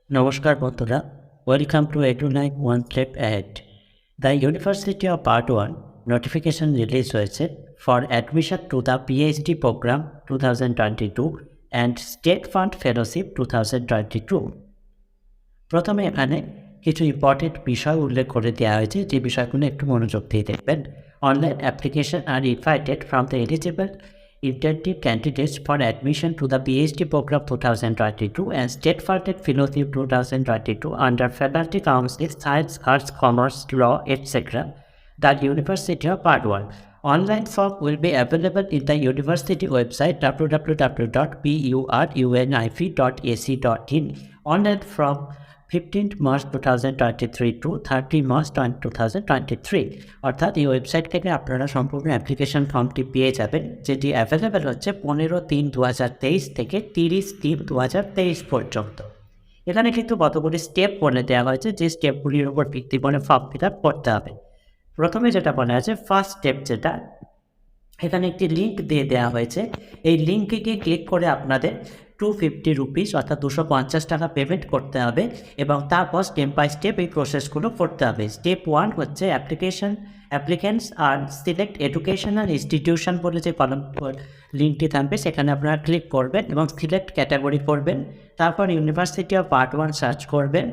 নমস্কার বন্ধুরা, welcome to Edulife one step ahead. The university of Burdwan notification release হয়েছে for admission to the PhD program 2022 and state fund fellowship 2022। প্রথমে এখানে কিছু important বিষয় উল্লেখ করে দেওয়া হয়েছে, যে বিষয়গুলো একটু মনোযোগ দিয়ে দেখবেন। Online application are invited from the eligible intended candidates for admission to the PhD program 2022 and State Funded Fellowship 2022 under Faculty Council, Science, Arts, Commerce, Law, etc. The University of Burdwan. Online form will be available in the university website www.burdunif.ac.in. Online from 15th March 2023 to 30 March 2023 অর্থাৎ এই website থেকে আপনারা সম্পূর্ণ application ফর্মটি পেয়ে যাবেন, যেটি available হচ্ছে 15/3/2023 থেকে 30/3/2023 পর্যন্ত। এখানে কিন্তু কতগুলি স্টেপ বলে দেওয়া হয়েছে, যে স্টেপগুলির উপর ভিত্তি করে ফর্ম ফিল আপ করতে হবে। প্রথমে যেটা বলা আছে, ফার্স্ট স্টেপ যেটা, এখানে একটি লিঙ্ক দিয়ে দেওয়া হয়েছে। এই লিঙ্কে গিয়ে ক্লিক করে আপনাদের 250 রুপিস অর্থাৎ 250 টাকা পেমেন্ট করতে হবে এবং তারপর স্টেপ বাই স্টেপ এই প্রসেসগুলো করতে হবে। স্টেপ 1 হচ্ছে অ্যাপ্লিকেন্টস আর সিলেক্ট এডুকেশনাল ইনস্টিটিউশন বলে যে কলাম লিঙ্কটি থাকবে, সেখানে আপনারা ক্লিক করবেন এবং সিলেক্ট ক্যাটাগরি করবেন। তারপর ইউনিভার্সিটি অফ বারডওয়ান সার্চ করবেন।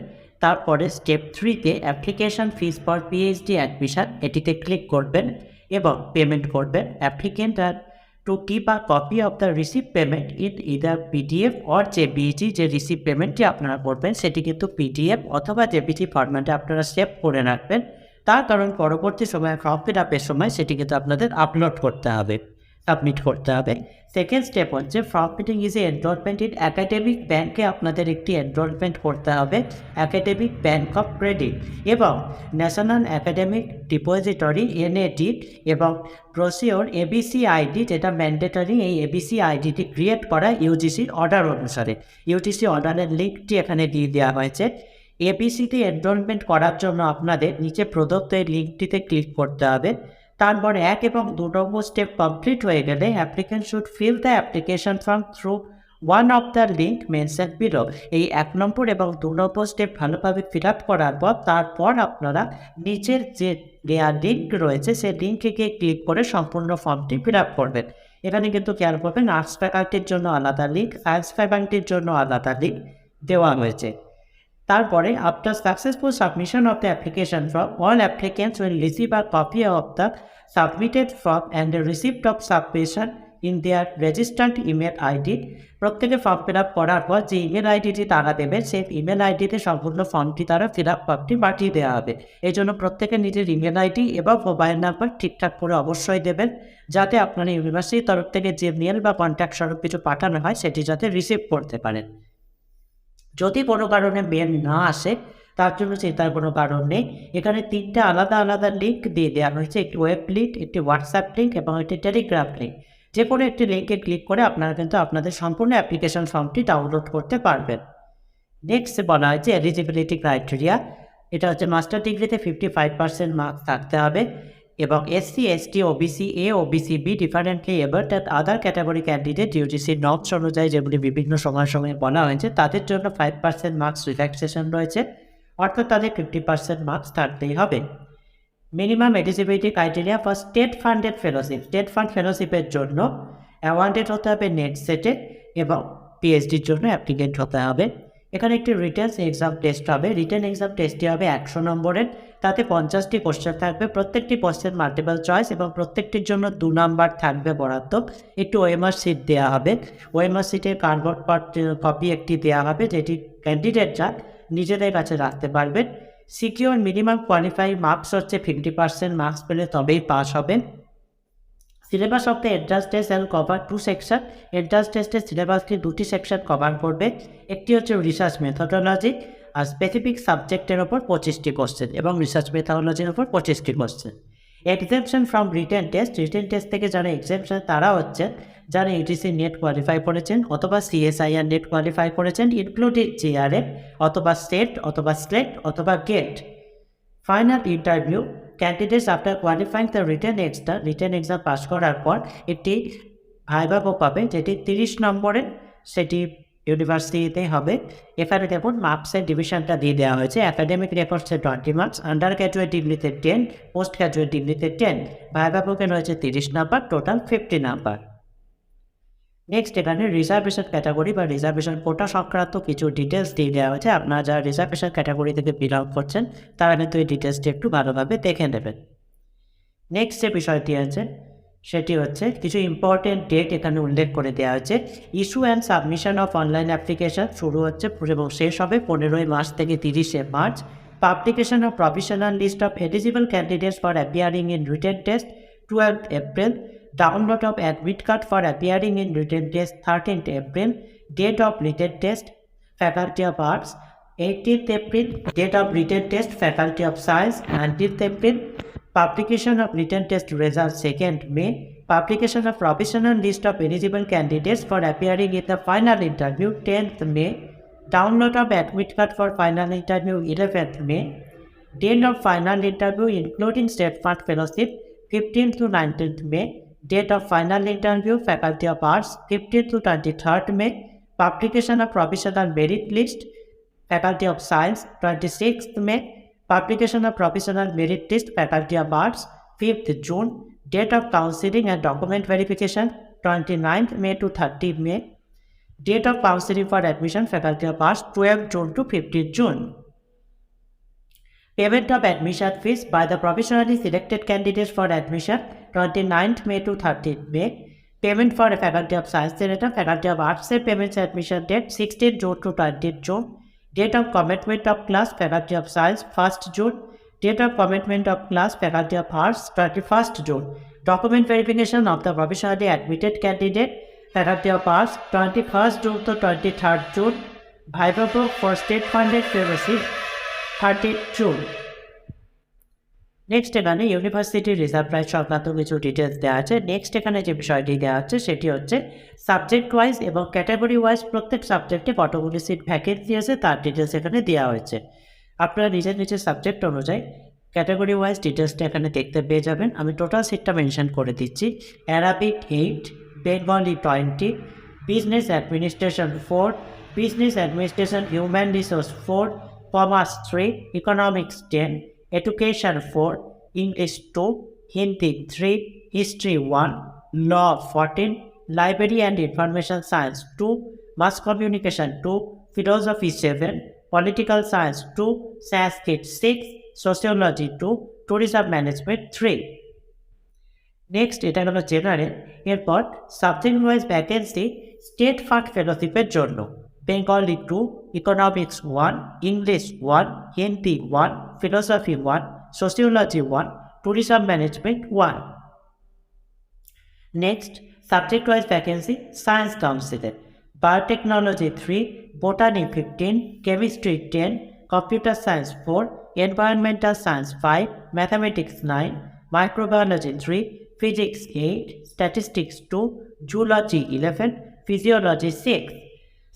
তারপরে স্টেপ 3তে application fees for PhD admission, এটিতে ক্লিক করবেন এবং পেমেন্ট করবেন। অ্যাপ্লিকেন্ট আর to keep a copy of the receipt payment in either PDF or JPG, যে রিসিপ্ট পেমেন্টটি আপনারা করবেন সেটি কিন্তু PDF অথবা JPG ফরম্যাটে আপনারা সেভ করে রাখবেন। তার কারণ পরবর্তী সময়ে ফর্ম ফিল আপের সময় সেটি কিন্তু আপনাদের আপলোড করতে হবে, সাবমিট করতে হবে। সেকেন্ড স্টেপ হচ্ছে form filling is enrolment in academic ব্যাংকে আপনাদের একটি এনরোলমেন্ট করতে হবে, একাডেমিক ব্যাংক অফ ক্রেডিট এবং ন্যাশনাল একাডেমিক ডিপোজিটরি NAD এবং প্রসিওর ABC ID, যেটা ম্যান্ডেটরি। এই ABC IDটি ক্রিয়েট করা UGC অর্ডার অনুসারে। UGC অর্ডারের লিঙ্কটি এখানে দিয়ে দেওয়া হয়েছে। ABCতে এনরোলমেন্ট করার জন্য আপনাদের নিচে প্রদত্ত এই লিঙ্কটিতে ক্লিক করতে হবে। তারপর 1 এবং 2 নম্বর স্টেপ কমপ্লিট হয়ে গেলে applicant should fill the application form through one of the link mention below. এই 1 নম্বর এবং 2 নম্বর স্টেপ ভালোভাবে ফিল আপ করার পর তারপর আপনারা নিচের যে লিঙ্ক রয়েছে সেই লিঙ্কে গিয়ে ক্লিক করে সম্পূর্ণ ফর্মটি ফিল আপ করবেন। এখানে কিন্তু খেয়াল করবেন, আর্টস ফ্যাকাল্টির জন্য আলাদা লিঙ্ক, সায়েন্স ফ্যাকাল্টির জন্য আলাদা লিঙ্ক দেওয়া হয়েছে। তারপরে after successful submission of the application form, all applicants will receive a copy of the submitted form and the receipt of submission in their registered email ID. প্রত্যেকে form fill up করার পর যে email আইডিটি তারা দেবে, সেই email আইডিতে সম্পূর্ণ ফর্মটি তারা ফিল আপ ফর্মটি পাঠিয়ে দেওয়া হবে। এই জন্য প্রত্যেকে নিজের ইমেল আইডি এবং মোবাইল নাম্বার ঠিকঠাক করে অবশ্যই দেবেন, যাতে আপনার ইউনিভার্সিটির তরফ থেকে যে মেল বা কন্ট্যাক্ট স্বরূপ কিছু পাঠানো হয় সেটি যাতে রিসিভ করতে পারেন। যদি কোনো কারণে মেল না আসে, তার জন্য চিন্তার কোনো কারণ নেই। এখানে 3টে আলাদা আলাদা লিঙ্ক দিয়ে দেওয়া হয়েছে, একটি ওয়েব লিঙ্ক, একটি হোয়াটসঅ্যাপ লিঙ্ক এবং একটি টেলিগ্রাম লিঙ্ক। যে কোনো একটি লিঙ্কে ক্লিক করে আপনারা কিন্তু আপনাদের সম্পূর্ণ অ্যাপ্লিকেশন ফর্মটি ডাউনলোড করতে পারবেন। নেক্সট বলা হয়েছে এলিজিবিলিটি ক্রাইটেরিয়া। এটা হচ্ছে মাস্টার ডিগ্রিতে 55% মার্কস থাকতে হবে এবং SC, ST, OBC A, OBC B differently abled and other category candidate UGC norms অনুযায়ী, যেগুলি বিভিন্ন সময়ে বলা হয়েছে, তাদের জন্য 5% মার্কস রিল্যাক্সেশন রয়েছে, অর্থাৎ তাদের 50% মার্কস থাকতেই হবে। Minimum eligibility criteria for state funded fellowship, state fund ফেলোশিপের জন্য অ্যাওয়ার্ডেড হতে হবে নেট সেটে এবং PhDর জন্য অ্যাপ্লিকেন্ট হতে হবে। এখানে একটি রিটেন এক্সাম টেস্ট হবে। রিটেন এক্সাম টেস্টটি হবে 100 নম্বরের, তাতে 50টি কোশ্চেন থাকবে, প্রত্যেকটি কোশ্চেন মাল্টিপল চয়েস এবং প্রত্যেকটির জন্য 2 নাম্বার থাকবে বরাদ্দ। একটু OMR শিট দেওয়া হবে, OMR শিটের কার্ডবোর্ড কপি একটি দেওয়া হবে, যেটি ক্যান্ডিডেটরা নিজেদের কাছে রাখতে পারবেন। সিকিউর মিনিমাম কোয়ালিফাই মার্কস হচ্ছে 50% মার্কস পেলে তবেই পাস হবেন। Syllabus of the entrance test and cover 2 section. Entrance টেস্টের সিলেবাসটি 2টি সেকশন কভার করবে। একটি হচ্ছে রিসার্চ মেথোডোলজি আর স্পেসিফিক সাবজেক্টের ওপর 25টি কোশ্চেন এবং রিসার্চ মেথোডোলজির ওপর 25টি question. Exception from written test, written test থেকে যারা এক্সেপশন তারা হচ্ছে যারা UGC নেট কোয়ালিফাই করেছেন অথবা CSIR নেট কোয়ালিফাই করেছেন ইনক্লুডিং JRF অথবা স্টেট অথবা স্লেট অথবা GATE. Final interview, candidates after qualifying the written exam pass করার পর একটি ভাইভা পাবে, যেটি 30 নম্বরের, সেটি ইউনিভার্সিটিতেই হবে। এখানে দেখুন মার্কসের ডিভিশনটা দিয়ে দেওয়া হয়েছে। একাডেমিক রেকর্ডসে 20 মার্কস, আন্ডার গ্র্যাজুয়েট ডিগ্রিতে 10, পোস্ট গ্র্যাজুয়েট ডিগ্রিতে 10, ভাইভা বুকে রয়েছে 30 নাম্বার, টোটাল 50 নাম্বার। নেক্সট এখানে রিজার্ভেশন ক্যাটাগরি বা রিজার্ভেশন কোটা সংক্রান্ত কিছু ডিটেলস দিয়ে দেওয়া হয়েছে। আপনারা যারা রিজার্ভেশন ক্যাটাগরি থেকে বিলং করছেন তারা কিন্তু এই ডিটেলসটি একটু ভালোভাবে দেখে নেবেন। নেক্সট যে বিষয়টি আছে সেটি হচ্ছে কিছু ইম্পর্টেন্ট ডেট এখানে উল্লেখ করে দেওয়া হয়েছে। Issue and submission of online application শুরু হচ্ছে এবং শেষ হবে 15 মার্চ থেকে 30 March. Publication of provisional list of eligible candidates for appearing in written test 12 April. Download of admit card for appearing in written test 13th April. Date of written test Faculty of Arts 18th April. Date of written test Faculty of Science 19th April. Publication of written test results 2nd May. Publication of provisional list of eligible candidates for appearing in the final interview 10th May. Download of admit card for final interview 11th May. Date of final interview including state fund fellowship 15th to 19th May. Date of final interview Faculty of Arts 15th to 23rd May. Publication of provisional merit list Faculty of Science 26th May. Publication of provisional merit list Faculty of Arts 5th June. Date of counseling and document verification 29th May to 30th May. Date of counseling for admission Faculty of Arts 12th June to 15th June. Payment of admission fees by the provisionally selected candidates for admission 29th May to 30th May. Payment for a Faculty of Science Senator, Faculty of Arts payments admission date 16th June to 20th June. Date of commitment of class Faculty of Science 1st June. Date of commitment of class Faculty of Arts 21st June. Document verification of the provisionally admitted candidate Faculty of Arts 21st June to 23rd June. Viva book for state funded fellowship 30th June. Next এখানে ইউনিভার্সিটির reserve right সংক্রান্ত কিছু details দেওয়া আছে। Next এখানে যে বিষয়টি দেওয়া হচ্ছে সেটি হচ্ছে সাবজেক্ট ওয়াইজ এবং ক্যাটাগরি ওয়াইজ প্রত্যেক সাবজেক্টে কতগুলি সিট ভ্যাকেন্সি আছে তার ডিটেলস এখানে দেওয়া হয়েছে। আপনারা নিজের নিজের সাবজেক্ট অনুযায়ী ক্যাটাগরি ওয়াইজ ডিটেলসটা এখানে দেখতে পেয়ে যাবেন। আমি টোটাল সিটটা মেনশন করে দিচ্ছি। Arabic 8, Bengali 20, business administration 4, business administration human resource 4, commerce 3, economics 10, Education 4, English 2, Hindi 3, History 1, Law 14, Library and Information Science 2, Mass Communication 2, Philosophy 7, Political Science 2, Sanskrit 6, Sociology 2, Tourism Management 3. Next এটা হলো general. এরপর subject wise vacancy state fund ফেলোশিপের জন্য Bengali 2, economics 1, English 1, Hindi 1, philosophy 1, sociology 1, tourism management 1। Next subject wise vacancy science কাউন্সিলের biotechnology 3, botany 15, chemistry 10, computer science 4, environmental science 5, mathematics 9, microbiology 3, physics 8, statistics 2, zoology 11, physiology 6।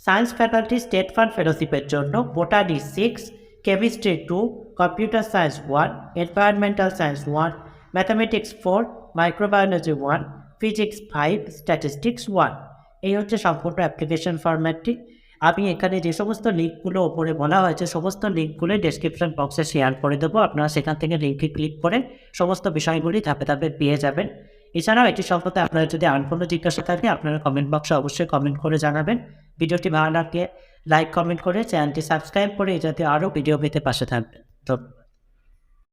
Science faculty state fund ফেলোশিপের জন্য botany 6, chemistry 2, computer science 1, environmental science 1, mathematics 4, microbiology 1, physics 5, statistics 1। এই হচ্ছে সম্পূর্ণ application ফরম্যাটটি। আমি এখানে যে সমস্ত লিঙ্কগুলো ওপরে বলা হয়েছে সমস্ত লিঙ্কগুলো ডেসক্রিপশন বক্সে শেয়ার করে দেবো। আপনারা সেখান থেকে লিঙ্কে ক্লিক করে সমস্ত বিষয়গুলি ধাপে ধাপে পেয়ে যাবেন। এছাড়াও এটি সম্পর্কে আপনারা যদি আর কোনো জিজ্ঞাসা থাকে আপনারা কমেন্ট বক্সে অবশ্যই কমেন্ট করে জানাবেন। ভিডিওটি ভালো লাগলে লাইক কমেন্ট করে চ্যানেলটি সাবস্ক্রাইব করে এই জাতীয় আরও ভিডিও পেতে পাশে থাকবেন। তো